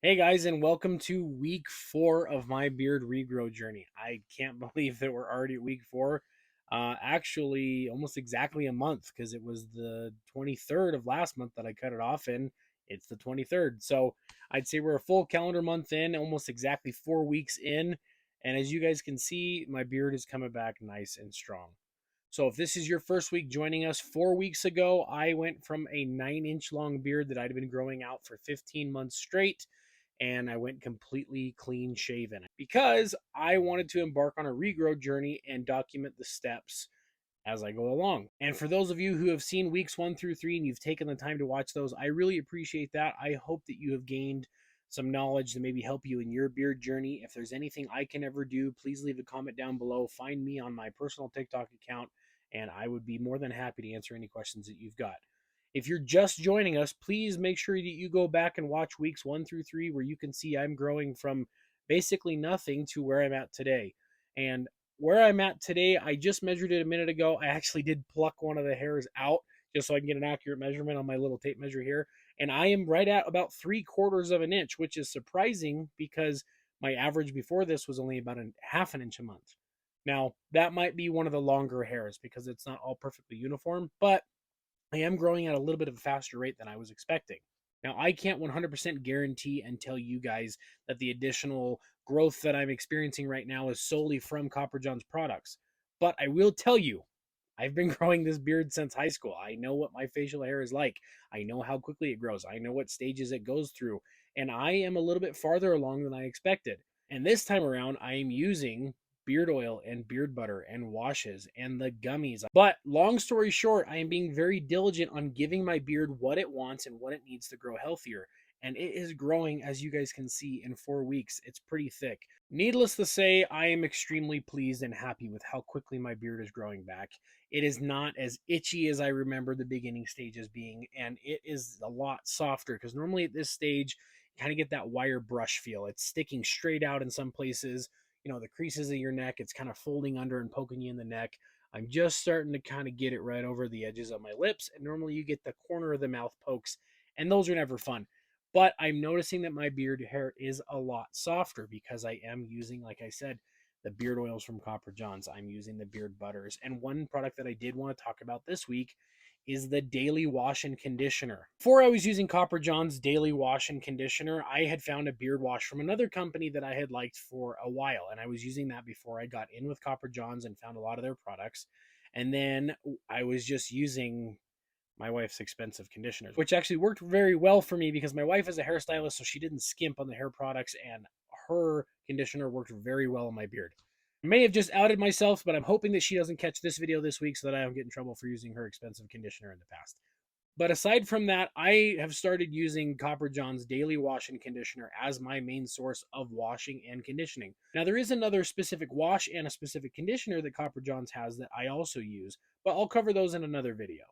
Hey guys, and welcome to week 4 of my beard regrow journey. I can't believe that we're already at week 4. Actually, almost exactly a month because it was the 23rd of last month that I cut it off, and it's the 23rd. So I'd say we're a full calendar month in, almost exactly 4 weeks in. And as you guys can see, my beard is coming back nice and strong. So if this is your first week joining us, 4 weeks ago, I went from a 9-inch long beard that I'd been growing out for 15 months straight, and I went completely clean shaven because I wanted to embark on a regrow journey and document the steps as I go along. And for those of you who have seen weeks 1 through 3 and you've taken the time to watch those, I really appreciate that. I hope that you have gained some knowledge to maybe help you in your beard journey. If there's anything I can ever do, please leave a comment down below. Find me on my personal TikTok account, and I would be more than happy to answer any questions that you've got. If you're just joining us, please make sure that you go back and watch weeks 1 through 3 where you can see I'm growing from basically nothing to where I'm at today. And where I'm at today, I just measured it a minute ago. I actually did pluck one of the hairs out just so I can get an accurate measurement on my little tape measure here. And I am right at about 3/4 of an inch, which is surprising because my average before this was only about a half an inch a month. Now, that might be one of the longer hairs because it's not all perfectly uniform, but I am growing at a little bit of a faster rate than I was expecting. Now, I can't 100% guarantee and tell you guys that the additional growth that I'm experiencing right now is solely from Copper John's products. But I will tell you, I've been growing this beard since high school. I know what my facial hair is like. I know how quickly it grows. I know what stages it goes through. And I am a little bit farther along than I expected. And this time around, I am using beard oil and beard butter and washes and the gummies. But long story short, I am being very diligent on giving my beard what it wants and what it needs to grow healthier. And it is growing, as you guys can see, in 4 weeks. It's pretty thick. Needless to say, I am extremely pleased and happy with how quickly my beard is growing back. It is not as itchy as I remember the beginning stages being, and it is a lot softer because normally at this stage, you kind of get that wire brush feel. It's sticking straight out in some places, the creases of your neck, it's kind of folding under and poking you in the neck. I'm just starting to kind of get it right over the edges of my lips, and normally you get the corner of the mouth pokes, and those are never fun. But I'm noticing that my beard hair is a lot softer because I am using, like I said, the beard oils from Copper Johns. I'm using the beard butters. And one product that I did want to talk about this week is the Daily Wash and Conditioner. Before I was using Copper John's Daily Wash and Conditioner, I had found a beard wash from another company that I had liked for a while, and I was using that before I got in with Copper John's and found a lot of their products. And then I was just using my wife's expensive conditioners, which actually worked very well for me because my wife is a hairstylist, so she didn't skimp on the hair products, and her conditioner worked very well on my beard. I may have just outed myself, but I'm hoping that she doesn't catch this video this week so that I don't get in trouble for using her expensive conditioner in the past. But aside from that, I have started using Copper John's Daily Wash and Conditioner as my main source of washing and conditioning. Now, there is another specific wash and a specific conditioner that Copper John's has that I also use, but I'll cover those in another video.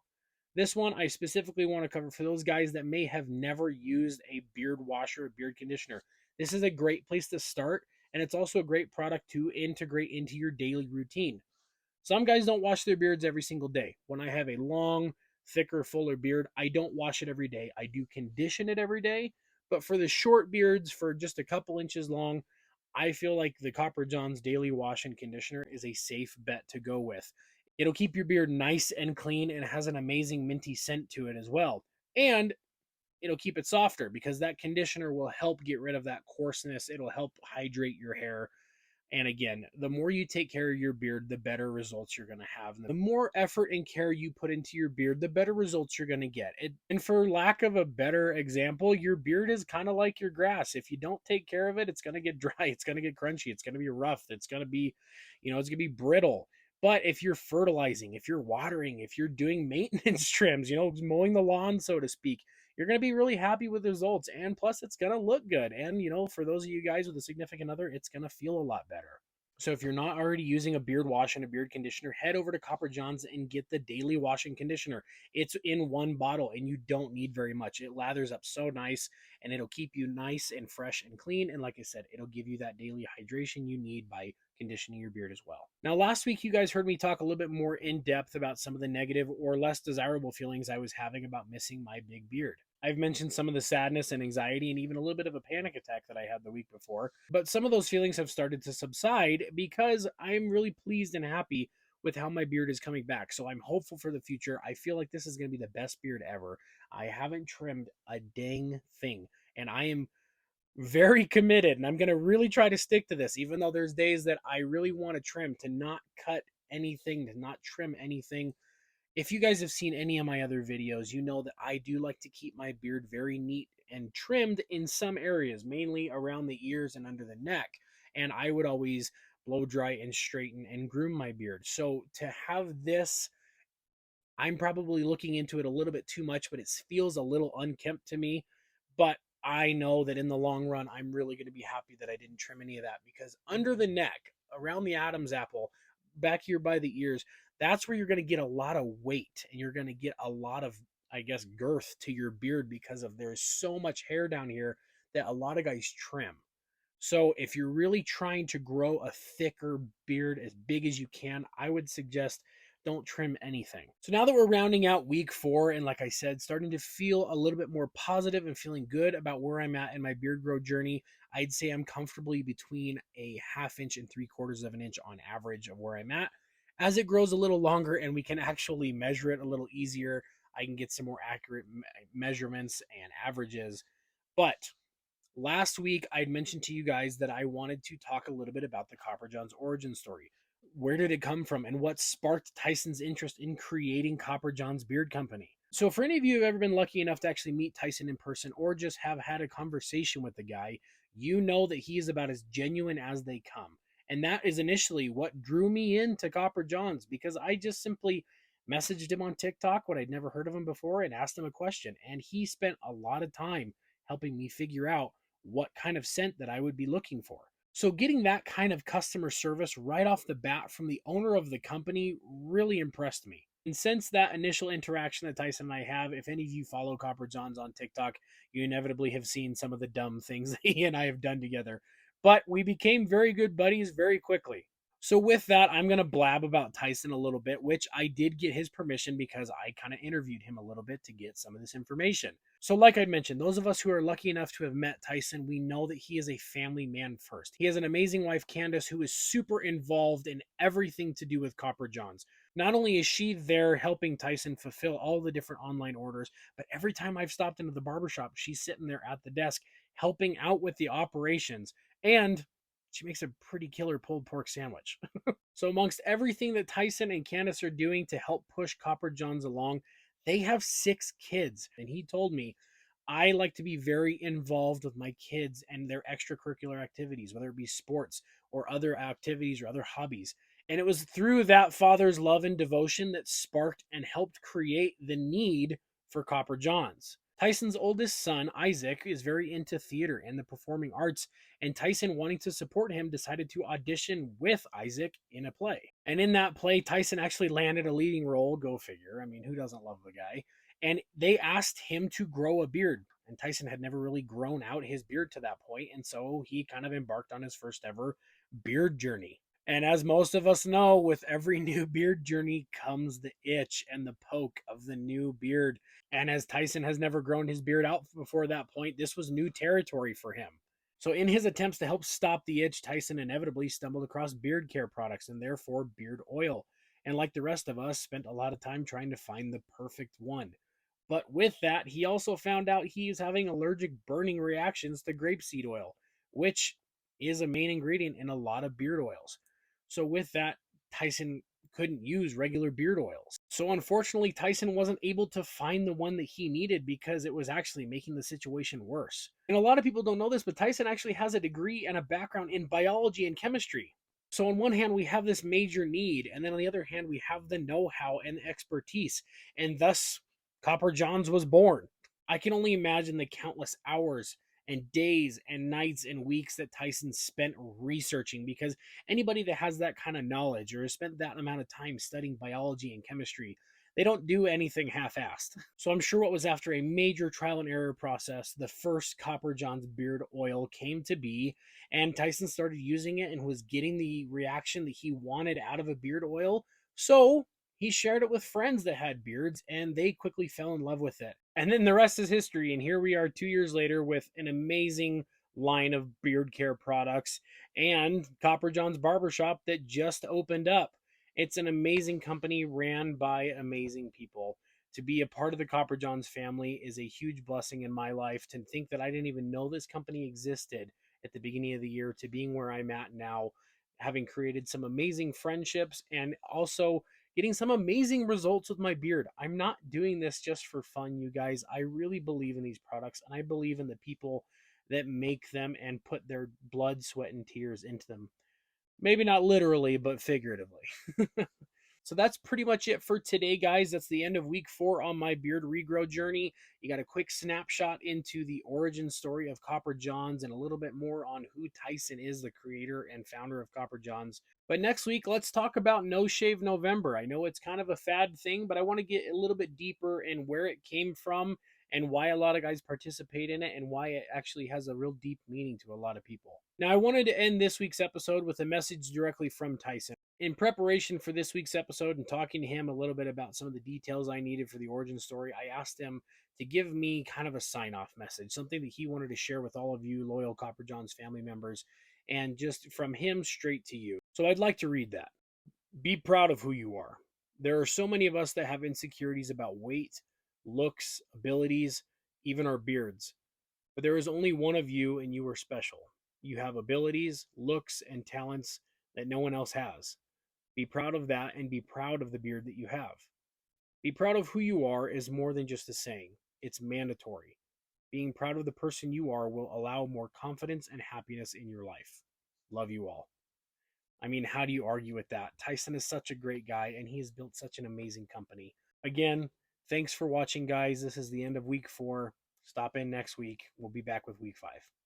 This one I specifically want to cover for those guys that may have never used a beard washer or beard conditioner. This is a great place to start, and it's also a great product to integrate into your daily routine. Some guys don't wash their beards every single day. When I have a long, thicker, fuller beard, I don't wash it every day. I do condition it every day, but for the short beards, for just a couple inches long, I feel like the Copper John's Daily Wash and Conditioner is a safe bet to go with. It'll keep your beard nice and clean and has an amazing minty scent to it as well. And it'll keep it softer because that conditioner will help get rid of that coarseness. It'll help hydrate your hair. And again, the more you take care of your beard, the better results you're going to have. The more effort and care you put into your beard, the better results you're going to get. And for lack of a better example, your beard is kind of like your grass. If you don't take care of it, it's going to get dry, it's going to get crunchy, it's going to be rough, it's going to be, it's going to be brittle. But if you're fertilizing, if you're watering, if you're doing maintenance trims, mowing the lawn, so to speak, you're going to be really happy with the results. And plus, it's going to look good. And, for those of you guys with a significant other, it's going to feel a lot better. So if you're not already using a beard wash and a beard conditioner, head over to Copper John's and get the Daily Wash and Conditioner. It's in one bottle and you don't need very much. It lathers up so nice and it'll keep you nice and fresh and clean. And like I said, it'll give you that daily hydration you need by conditioning your beard as well. Now, last week, you guys heard me talk a little bit more in depth about some of the negative or less desirable feelings I was having about missing my big beard. I've mentioned some of the sadness and anxiety and even a little bit of a panic attack that I had the week before. But some of those feelings have started to subside because I'm really pleased and happy with how my beard is coming back. So I'm hopeful for the future. I feel like this is going to be the best beard ever. I haven't trimmed a dang thing, and I am very committed, and I'm going to really try to stick to this, even though there's days that I really want to trim, to not cut anything, to not trim anything. If you guys have seen any of my other videos, you know that I do like to keep my beard very neat and trimmed in some areas, mainly around the ears and under the neck. And I would always blow dry and straighten and groom my beard. So to have this, I'm probably looking into it a little bit too much, but it feels a little unkempt to me. But I know that in the long run, I'm really going to be happy that I didn't trim any of that, because under the neck, around the Adam's apple, back here by the ears, that's where you're going to get a lot of weight, and you're going to get a lot of, I guess, girth to your beard, because of there's so much hair down here that a lot of guys trim. So if you're really trying to grow a thicker beard as big as you can, I would suggest don't trim anything. So now that we're rounding out week 4, and like I said, starting to feel a little bit more positive and feeling good about where I'm at in my beard grow journey, I'd say I'm comfortably between a ½ inch and 3/4 of an inch on average of where I'm at. As it grows a little longer and we can actually measure it a little easier, I can get some more accurate measurements and averages. But last week, I'd mentioned to you guys that I wanted to talk a little bit about the Copper John's origin story. Where did it come from, and what sparked Tyson's interest in creating Copper John's Beard Company? So, for any of you who have ever been lucky enough to actually meet Tyson in person or just have had a conversation with the guy, you know that he is about as genuine as they come. And that is initially what drew me into Copper John's, because I just simply messaged him on TikTok when I'd never heard of him before and asked him a question. And he spent a lot of time helping me figure out what kind of scent that I would be looking for. So getting that kind of customer service right off the bat from the owner of the company really impressed me. And since that initial interaction that Tyson and I have, if any of you follow Copper Johns on TikTok, you inevitably have seen some of the dumb things that he and I have done together. But we became very good buddies very quickly. So with that, I'm going to blab about Tyson a little bit, which I did get his permission because I kind of interviewed him a little bit to get some of this information. So like I mentioned, those of us who are lucky enough to have met Tyson, we know that he is a family man first. He has an amazing wife, Candace, who is super involved in everything to do with Copper Johns. Not only is she there helping Tyson fulfill all the different online orders, but every time I've stopped into the barbershop, she's sitting there at the desk helping out with the operations. And she makes a pretty killer pulled pork sandwich. So amongst everything that Tyson and Candace are doing to help push Copper Johns along, they have 6 kids. And he told me, I like to be very involved with my kids and their extracurricular activities, whether it be sports or other activities or other hobbies. And it was through that father's love and devotion that sparked and helped create the need for Copper Johns. Tyson's oldest son, Isaac, is very into theater and the performing arts, and Tyson, wanting to support him, decided to audition with Isaac in a play. And in that play, Tyson actually landed a leading role. Go figure. I mean, who doesn't love the guy? And they asked him to grow a beard. And Tyson had never really grown out his beard to that point, and so he kind of embarked on his first ever beard journey. And as most of us know, with every new beard journey comes the itch and the poke of the new beard. And as Tyson has never grown his beard out before that point, this was new territory for him. So, in his attempts to help stop the itch, Tyson inevitably stumbled across beard care products and therefore beard oil. And like the rest of us, spent a lot of time trying to find the perfect one. But with that, he also found out he is having allergic burning reactions to grapeseed oil, which is a main ingredient in a lot of beard oils. So, with that, Tyson couldn't use regular beard oils. So unfortunately, Tyson wasn't able to find the one that he needed because it was actually making the situation worse. And a lot of people don't know this, but Tyson actually has a degree and a background in biology and chemistry. So on one hand, we have this major need, and then on the other hand, we have the know-how and expertise, and thus Copper Johns was born. I can only imagine the countless hours and days and nights and weeks that Tyson spent researching, because anybody that has that kind of knowledge or has spent that amount of time studying biology and chemistry, they don't do anything half-assed. So I'm sure what was after a major trial and error process, the first Copper Johns beard oil came to be, and Tyson started using it and was getting the reaction that he wanted out of a beard oil. So He shared it with friends that had beards, and they quickly fell in love with it. And then the rest is history. And here we are 2 years later with an amazing line of beard care products and Copper John's Barbershop that just opened up. It's an amazing company ran by amazing people. To be a part of the Copper Johns family is a huge blessing in my life. To think that I didn't even know this company existed at the beginning of the year, to being where I'm at now, having created some amazing friendships and also getting some amazing results with my beard. I'm not doing this just for fun, you guys. I really believe in these products, and I believe in the people that make them and put their blood, sweat, and tears into them. Maybe not literally, but figuratively. So that's pretty much it for today, guys. That's the end of week 4 on my beard regrow journey. You got a quick snapshot into the origin story of Copper Johns and a little bit more on who Tyson is, the creator and founder of Copper Johns. But next week, let's talk about No Shave November. I know it's kind of a fad thing, but I want to get a little bit deeper in where it came from and why a lot of guys participate in it and why it actually has a real deep meaning to a lot of people. Now, I wanted to end this week's episode with a message directly from Tyson. In preparation for this week's episode and talking to him a little bit about some of the details I needed for the origin story, I asked him to give me kind of a sign-off message, something that he wanted to share with all of you loyal Copper Johns family members, and just from him straight to you. So I'd like to read that. Be proud of who you are. There are so many of us that have insecurities about weight, looks, abilities, even our beards. But there is only one of you, and you are special. You have abilities, looks, and talents that no one else has. Be proud of that and be proud of the beard that you have. Be proud of who you are is more than just a saying, it's mandatory. Being proud of the person you are will allow more confidence and happiness in your life. Love you all. I mean, how do you argue with that? Tyson is such a great guy and he has built such an amazing company. Again, thanks for watching, guys. This is the end of week 4. Stop in next week. We'll be back with week 5.